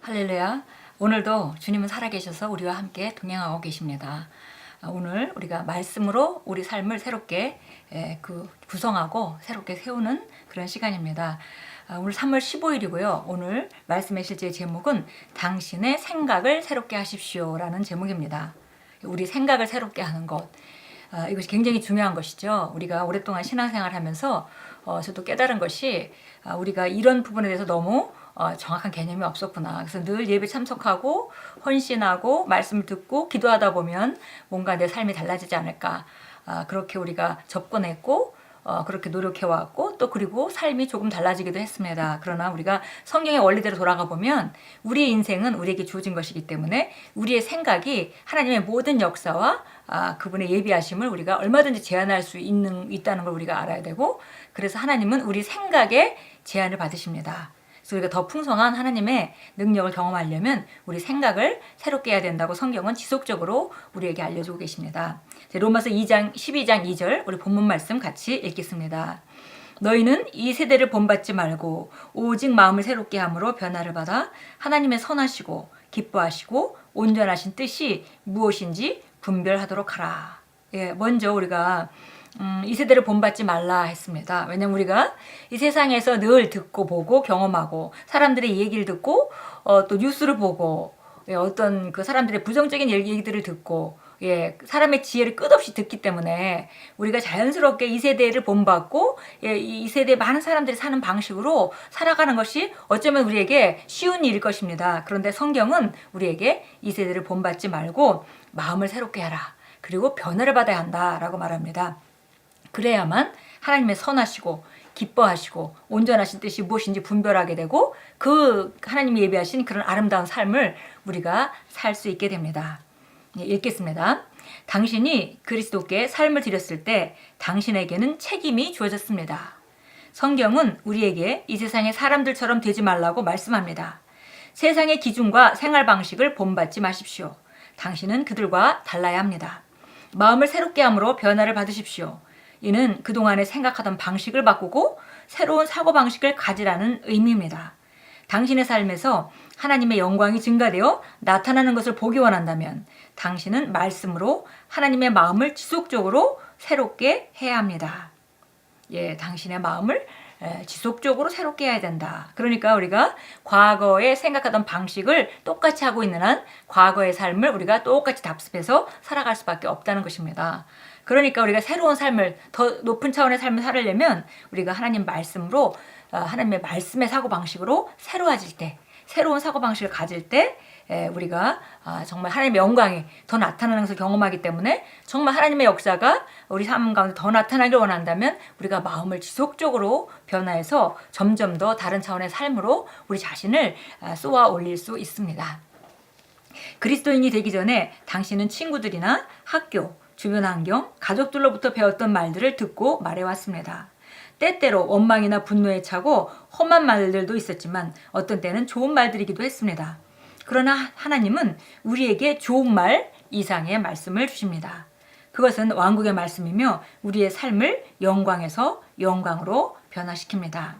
할렐루야. 오늘도 주님은 살아계셔서 우리와 함께 동행하고 계십니다. 오늘 우리가 말씀으로 우리 삶을 새롭게 구성하고 새롭게 세우는 그런 시간입니다. 오늘 3월 15일이고요. 오늘 말씀의 실제 제목은 당신의 생각을 새롭게 하십시오 라는 제목입니다. 우리 생각을 새롭게 하는 것. 이것이 굉장히 중요한 것이죠. 우리가 오랫동안 신앙생활 하면서 저도 깨달은 것이 우리가 이런 부분에 대해서 너무 정확한 개념이 없었구나. 그래서 늘 예배 참석하고 헌신하고 말씀을 듣고 기도하다 보면 뭔가 내 삶이 달라지지 않을까. 그렇게 우리가 접근했고 그렇게 노력해왔고 또 그리고 삶이 조금 달라지기도 했습니다. 그러나 우리가 성경의 원리대로 돌아가 보면 우리의 인생은 우리에게 주어진 것이기 때문에 우리의 생각이 하나님의 모든 역사와 그분의 예비하심을 우리가 얼마든지 제한할 수 있다는 걸 우리가 알아야 되고, 그래서 하나님은 우리 생각에 제한을 받으십니다. 그래서 우리가 더 풍성한 하나님의 능력을 경험하려면 우리 생각을 새롭게 해야 된다고 성경은 지속적으로 우리에게 알려주고 계십니다. 로마서 12장 2절 우리 본문 말씀 같이 읽겠습니다. 너희는 이 세대를 본받지 말고 오직 마음을 새롭게 함으로 변화를 받아 하나님의 선하시고 기뻐하시고 온전하신 뜻이 무엇인지 분별하도록 하라. 먼저 우리가 이 세대를 본받지 말라 했습니다. 왜냐면 우리가 이 세상에서 늘 듣고 보고 경험하고 사람들의 얘기를 듣고 또 뉴스를 보고 어떤 그 사람들의 부정적인 얘기들을 듣고 사람의 지혜를 끝없이 듣기 때문에 우리가 자연스럽게 이 세대를 본받고 이 세대의 많은 사람들이 사는 방식으로 살아가는 것이 어쩌면 우리에게 쉬운 일일 것입니다. 그런데 성경은 우리에게 이 세대를 본받지 말고 마음을 새롭게 하라. 그리고 변화를 받아야 한다라고 말합니다. 그래야만 하나님의 선하시고 기뻐하시고 온전하신 뜻이 무엇인지 분별하게 되고 그 하나님이 예비하신 그런 아름다운 삶을 우리가 살 수 있게 됩니다. 읽겠습니다. 당신이 그리스도께 삶을 드렸을 때 당신에게는 책임이 주어졌습니다. 성경은 우리에게 이 세상의 사람들처럼 되지 말라고 말씀합니다. 세상의 기준과 생활 방식을 본받지 마십시오. 당신은 그들과 달라야 합니다. 마음을 새롭게 함으로 변화를 받으십시오. 이는 그동안에 생각하던 방식을 바꾸고 새로운 사고방식을 가지라는 의미입니다. 당신의 삶에서 하나님의 영광이 증가되어 나타나는 것을 보기 원한다면 당신은 말씀으로 하나님의 마음을 지속적으로 새롭게 해야 합니다. 당신의 마음을 지속적으로 새롭게 해야 된다. 그러니까 우리가 과거에 생각하던 방식을 똑같이 하고 있는 한 과거의 삶을 우리가 똑같이 답습해서 살아갈 수밖에 없다는 것입니다. 그러니까 우리가 새로운 삶을, 더 높은 차원의 삶을 살려면 우리가 하나님 말씀으로 하나님의 말씀의 사고방식으로 새로워질 때, 새로운 사고방식을 가질 때 우리가 정말 하나님의 영광이 더 나타나는 것을 경험하기 때문에 정말 하나님의 역사가 우리 삶 가운데 더 나타나길 원한다면 우리가 마음을 지속적으로 변화해서 점점 더 다른 차원의 삶으로 우리 자신을 쏘아 올릴 수 있습니다. 그리스도인이 되기 전에 당신은 친구들이나 학교, 주변 환경, 가족들로부터 배웠던 말들을 듣고 말해왔습니다. 때때로 원망이나 분노에 차고 험한 말들도 있었지만 어떤 때는 좋은 말들이기도 했습니다. 그러나 하나님은 우리에게 좋은 말 이상의 말씀을 주십니다. 그것은 왕국의 말씀이며 우리의 삶을 영광에서 영광으로 변화시킵니다.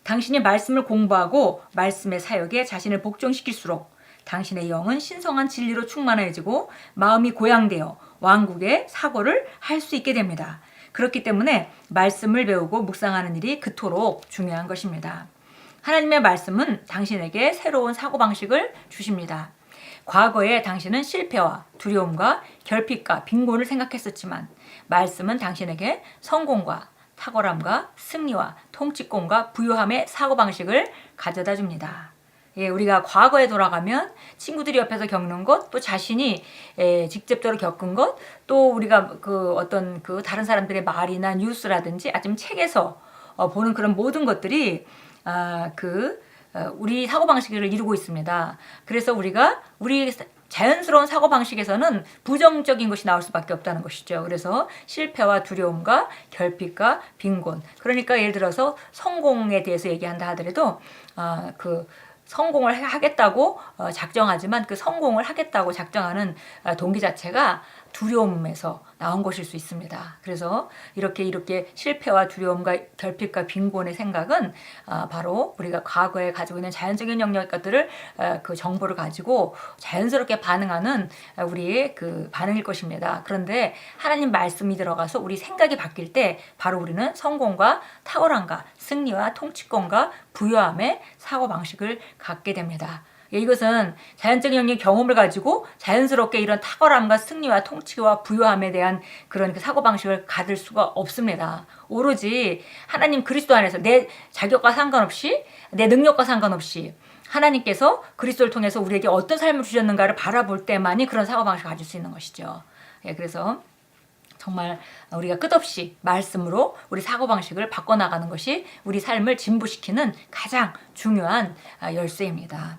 당신이 말씀을 공부하고 말씀의 사역에 자신을 복종시킬수록 당신의 영은 신성한 진리로 충만해지고 마음이 고양되어 왕국의 사고를 할 수 있게 됩니다. 그렇기 때문에 말씀을 배우고 묵상하는 일이 그토록 중요한 것입니다. 하나님의 말씀은 당신에게 새로운 사고방식을 주십니다. 과거에 당신은 실패와 두려움과 결핍과 빈곤을 생각했었지만 말씀은 당신에게 성공과 탁월함과 승리와 통치권과 부유함의 사고방식을 가져다 줍니다. 우리가 과거에 돌아가면 친구들이 옆에서 겪는 것, 또 자신이 직접적으로 겪은 것, 또 우리가 어떤 다른 사람들의 말이나 뉴스라든지 아니면 책에서 보는 그런 모든 것들이 우리 사고방식을 이루고 있습니다. 그래서 우리 자연스러운 사고방식에서는 부정적인 것이 나올 수밖에 없다는 것이죠. 그래서 실패와 두려움과 결핍과 빈곤. 그러니까 예를 들어서 성공에 대해서 얘기한다 하더라도 성공을 하겠다고 작정하지만 그 성공을 하겠다고 작정하는 동기 자체가 두려움에서 나온 것일 수 있습니다. 그래서 이렇게 실패와 두려움과 결핍과 빈곤의 생각은 바로 우리가 과거에 가지고 있는 자연적인 영역들을 그 정보를 가지고 자연스럽게 반응하는 우리의 그 반응일 것입니다. 그런데 하나님 말씀이 들어가서 우리 생각이 바뀔 때 바로 우리는 성공과 탁월함과 승리와 통치권과 부유함의 사고방식을 갖게 됩니다. 이것은 자연적인 영역의 경험을 가지고 자연스럽게 이런 탁월함과 승리와 통치와 부유함에 대한 그런 그 사고방식을 가질 수가 없습니다. 오로지 하나님 그리스도 안에서 내 자격과 상관없이 내 능력과 상관없이 하나님께서 그리스도를 통해서 우리에게 어떤 삶을 주셨는가를 바라볼 때만이 그런 사고방식을 가질 수 있는 것이죠. 그래서 정말 우리가 끝없이 말씀으로 우리 사고방식을 바꿔나가는 것이 우리 삶을 진보시키는 가장 중요한 열쇠입니다.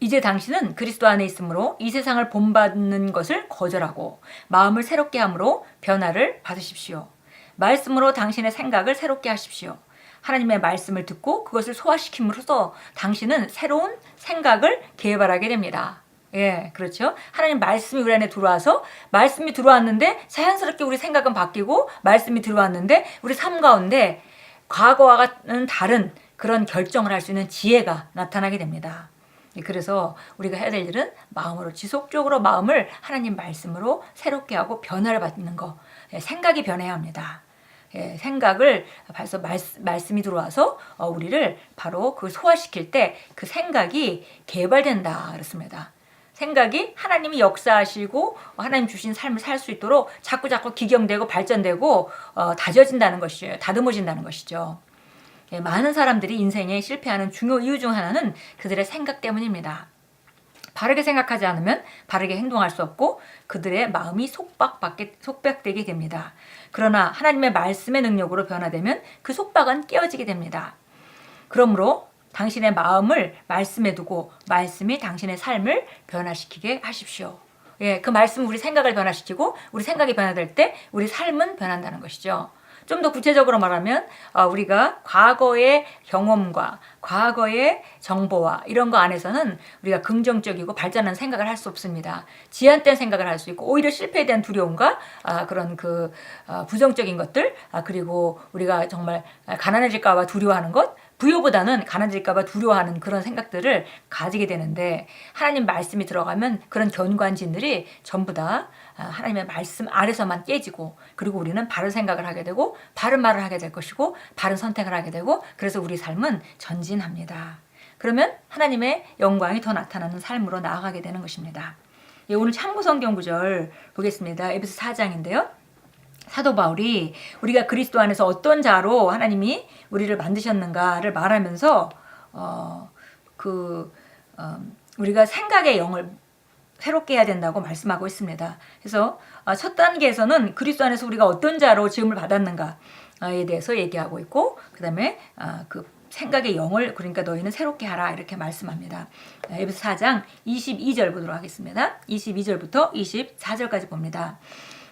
이제 당신은 그리스도 안에 있으므로 이 세상을 본받는 것을 거절하고 마음을 새롭게 함으로 변화를 받으십시오. 말씀으로 당신의 생각을 새롭게 하십시오. 하나님의 말씀을 듣고 그것을 소화시킴으로써 당신은 새로운 생각을 개발하게 됩니다. 그렇죠. 하나님 말씀이 우리 안에 들어와서 말씀이 들어왔는데 자연스럽게 우리 생각은 바뀌고 말씀이 들어왔는데 우리 삶 가운데 과거와는 다른 그런 결정을 할 수 있는 지혜가 나타나게 됩니다. 그래서 우리가 해야 될 일은 마음으로 지속적으로 마음을 하나님 말씀으로 새롭게 하고 변화를 받는 거. 생각이 변해야 합니다. 생각을 벌써 말씀이 들어와서 우리를 바로 그 소화시킬 때 그 생각이 개발된다 그렇습니다. 생각이 하나님이 역사하시고 하나님 주신 삶을 살 수 있도록 자꾸 기경되고 발전되고 다져진다는 것이죠. 다듬어진다는 것이죠. 많은 사람들이 인생에 실패하는 중요 이유 중 하나는 그들의 생각 때문입니다. 바르게 생각하지 않으면 바르게 행동할 수 없고 그들의 마음이 속박되게 됩니다. 그러나 하나님의 말씀의 능력으로 변화되면 그 속박은 깨어지게 됩니다. 그러므로 당신의 마음을 말씀에 두고 말씀이 당신의 삶을 변화시키게 하십시오. 그 말씀은 우리 생각을 변화시키고 우리 생각이 변화될 때 우리 삶은 변한다는 것이죠. 좀 더 구체적으로 말하면 우리가 과거의 경험과 과거의 정보와 이런 거 안에서는 우리가 긍정적이고 발전하는 생각을 할 수 없습니다. 지연된 생각을 할 수 있고 오히려 실패에 대한 두려움과 그런 그 부정적인 것들 그리고 우리가 정말 가난해질까 봐 두려워하는 것 부여보다는 가난해질까 봐 두려워하는 그런 생각들을 가지게 되는데 하나님 말씀이 들어가면 그런 견고한진들이 전부 다 하나님의 말씀 아래서만 깨지고 그리고 우리는 바른 생각을 하게 되고 바른 말을 하게 될 것이고 바른 선택을 하게 되고 그래서 우리 삶은 전진합니다. 그러면 하나님의 영광이 더 나타나는 삶으로 나아가게 되는 것입니다. 오늘 참고 성경 구절 보겠습니다. 에베소 4장인데요. 사도 바울이 우리가 그리스도 안에서 어떤 자로 하나님이 우리를 만드셨는가를 말하면서 우리가 생각의 영을 새롭게 해야 된다고 말씀하고 있습니다. 그래서 첫 단계에서는 그리스도 안에서 우리가 어떤 자로 지음을 받았는가에 대해서 얘기하고 있고 그 다음에 그 생각의 영을 그러니까 너희는 새롭게 하라 이렇게 말씀합니다. 에베소 4장 22절 보도록 하겠습니다. 22절부터 24절까지 봅니다.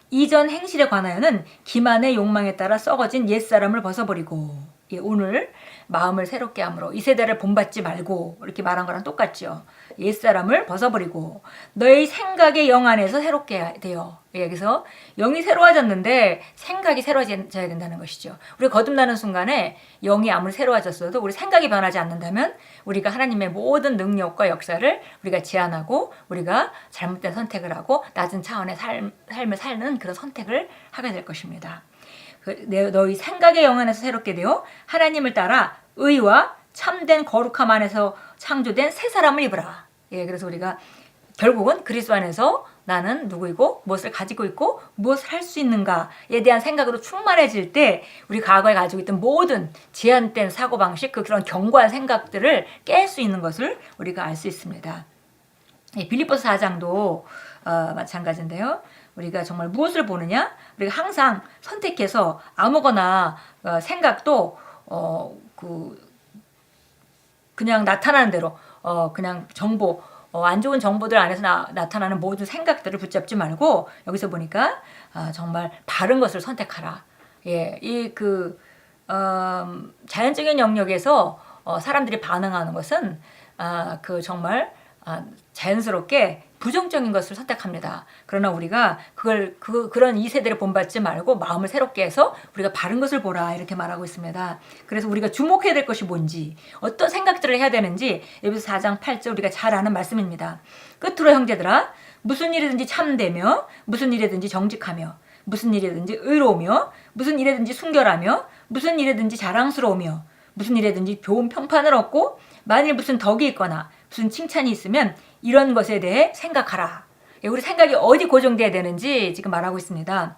이전 행실에 관하여는 기만의 욕망에 따라 썩어진 옛사람을 벗어버리고 오늘 마음을 새롭게 함으로 이 세대를 본받지 말고 이렇게 말한 거랑 똑같죠. 옛사람을 벗어버리고 너희 생각의 영 안에서 새롭게 돼요. 여기서 영이 새로워졌는데 생각이 새로워져야 된다는 것이죠. 우리 거듭나는 순간에 영이 아무리 새로워졌어도 우리 생각이 변하지 않는다면 우리가 하나님의 모든 능력과 역사를 우리가 제한하고 우리가 잘못된 선택을 하고 낮은 차원의 삶을 사는 그런 선택을 하게 될 것입니다. 너희 생각의 영 안에서 새롭게 되어 하나님을 따라 의와 참된 거룩함 안에서 창조된 새 사람을 입으라. 그래서 우리가 결국은 그리스도 안에서 나는 누구이고 무엇을 가지고 있고 무엇을 할 수 있는가에 대한 생각으로 충만해질 때 우리 과거에 가지고 있던 모든 제한된 사고방식 그런 견고한 생각들을 깰 수 있는 것을 우리가 알 수 있습니다. 빌립보서 4장도 마찬가지인데요. 우리가 정말 무엇을 보느냐? 우리가 항상 선택해서 아무거나 생각도 그냥 나타나는 대로 그냥 정보 안 좋은 정보들 안에서 나타나는 모든 생각들을 붙잡지 말고 여기서 보니까 정말 바른 것을 선택하라. 자연적인 영역에서 사람들이 반응하는 것은 정말 자연스럽게 부정적인 것을 선택합니다. 그러나 우리가 그런 이 세대를 본받지 말고 마음을 새롭게 해서 우리가 바른 것을 보라 이렇게 말하고 있습니다. 그래서 우리가 주목해야 될 것이 뭔지, 어떤 생각들을 해야 되는지 에베소 4장 8절 우리가 잘 아는 말씀입니다. 끝으로 형제들아, 무슨 일이든지 참되며, 무슨 일이든지 정직하며, 무슨 일이든지 의로우며, 무슨 일이든지 순결하며, 무슨 일이든지 자랑스러우며, 무슨 일이든지 좋은 평판을 얻고, 만일 무슨 덕이 있거나 무슨 칭찬이 있으면 이런 것에 대해 생각하라. 우리 생각이 어디 고정돼야 되는지 지금 말하고 있습니다.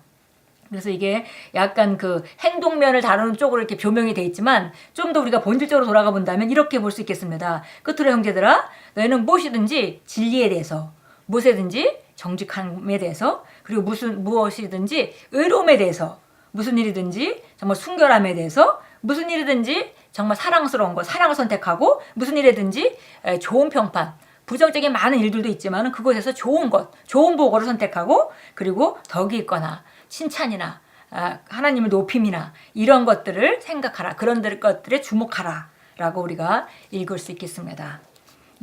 그래서 이게 약간 그 행동면을 다루는 쪽으로 이렇게 조명이 돼 있지만 좀 더 우리가 본질적으로 돌아가 본다면 이렇게 볼 수 있겠습니다. 끝으로 형제들아, 너희는 무엇이든지 진리에 대해서, 무엇이든지 정직함에 대해서, 그리고 무엇이든지 의로움에 대해서, 무슨 일이든지 정말 순결함에 대해서, 무슨 일이든지 정말 사랑스러운 것, 사랑을 선택하고, 무슨 일이든지 좋은 평판, 부정적인 많은 일들도 있지만 그곳에서 좋은 것, 좋은 보고를 선택하고, 그리고 덕이 있거나 칭찬이나 하나님의 높임이나 이런 것들을 생각하라. 그런 것들에 주목하라 라고 우리가 읽을 수 있겠습니다.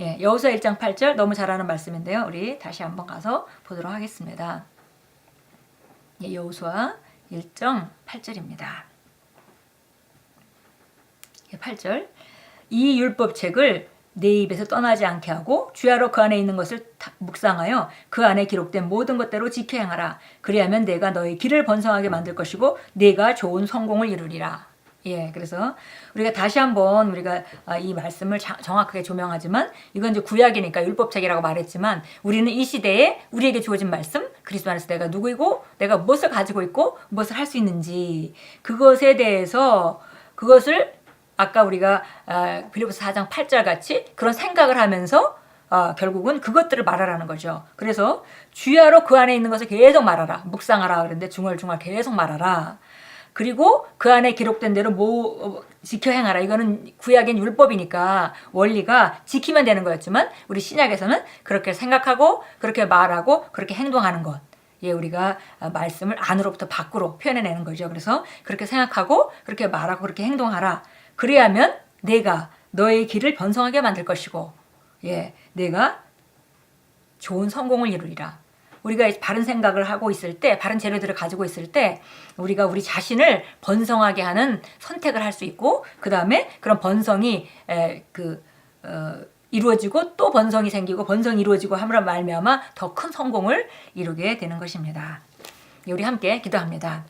예, 여호수아 1장 8절 너무 잘 아는 말씀인데요. 우리 다시 한번 가서 보도록 하겠습니다. 예, 여호수아 1장 8절입니다. 8절, 이 율법책을 내 입에서 떠나지 않게 하고 주야로 그 안에 있는 것을 묵상하여 그 안에 기록된 모든 것대로 지켜 행하라. 그리하면 내가 너의 길을 번성하게 만들 것이고 내가 좋은 성공을 이루리라. 예, 그래서 우리가 다시 한번 우리가 이 말씀을 정확하게 조명하지만 이건 이제 구약이니까 율법책이라고 말했지만 우리는 이 시대에 우리에게 주어진 말씀, 그리스도 안에서 내가 누구이고 내가 무엇을 가지고 있고 무엇을 할 수 있는지 그것에 대해서 그것을 아까 우리가 빌립보서 4장 8절 같이 그런 생각을 하면서 결국은 그것들을 말하라는 거죠. 그래서 주야로 그 안에 있는 것을 계속 말하라. 묵상하라 그랬는데 중얼중얼 계속 말하라. 그리고 그 안에 기록된 대로 지켜 행하라. 이거는 구약인 율법이니까 원리가 지키면 되는 거였지만 우리 신약에서는 그렇게 생각하고 그렇게 말하고 그렇게 행동하는 것. 예, 우리가 말씀을 안으로부터 밖으로 표현해내는 거죠. 그래서 그렇게 생각하고 그렇게 말하고 그렇게 행동하라. 그래야면 내가 너의 길을 번성하게 만들 것이고, 예, 내가 좋은 성공을 이루리라. 우리가 바른 생각을 하고 있을 때, 바른 재료들을 가지고 있을 때, 우리가 우리 자신을 번성하게 하는 선택을 할 수 있고, 그 다음에 그런 번성이 이루어지고 또 번성이 생기고 번성이 이루어지고 함으로 말미암아 더 큰 성공을 이루게 되는 것입니다. 우리 함께 기도합니다.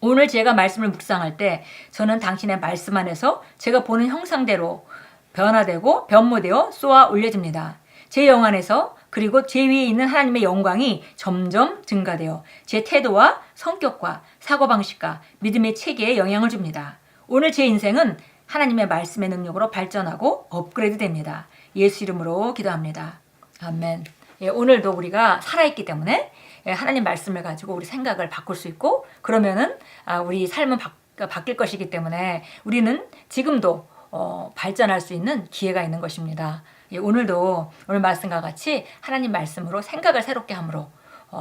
오늘 제가 말씀을 묵상할 때 저는 당신의 말씀 안에서 제가 보는 형상대로 변화되고 변모되어 쏘아 올려집니다. 제 영 안에서 그리고 제 위에 있는 하나님의 영광이 점점 증가되어 제 태도와 성격과 사고방식과 믿음의 체계에 영향을 줍니다. 오늘 제 인생은 하나님의 말씀의 능력으로 발전하고 업그레이드 됩니다. 예수 이름으로 기도합니다. 아멘. 예, 오늘도 우리가 살아있기 때문에 하나님 말씀을 가지고 우리 생각을 바꿀 수 있고 그러면은 우리 삶은 바뀔 것이기 때문에 우리는 지금도 발전할 수 있는 기회가 있는 것입니다. 예, 오늘도 오늘 말씀과 같이 하나님 말씀으로 생각을 새롭게 함으로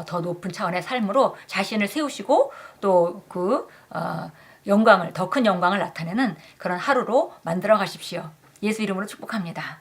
더 높은 차원의 삶으로 자신을 세우시고 또 영광을 더 큰 영광을 나타내는 그런 하루로 만들어 가십시오. 예수 이름으로 축복합니다.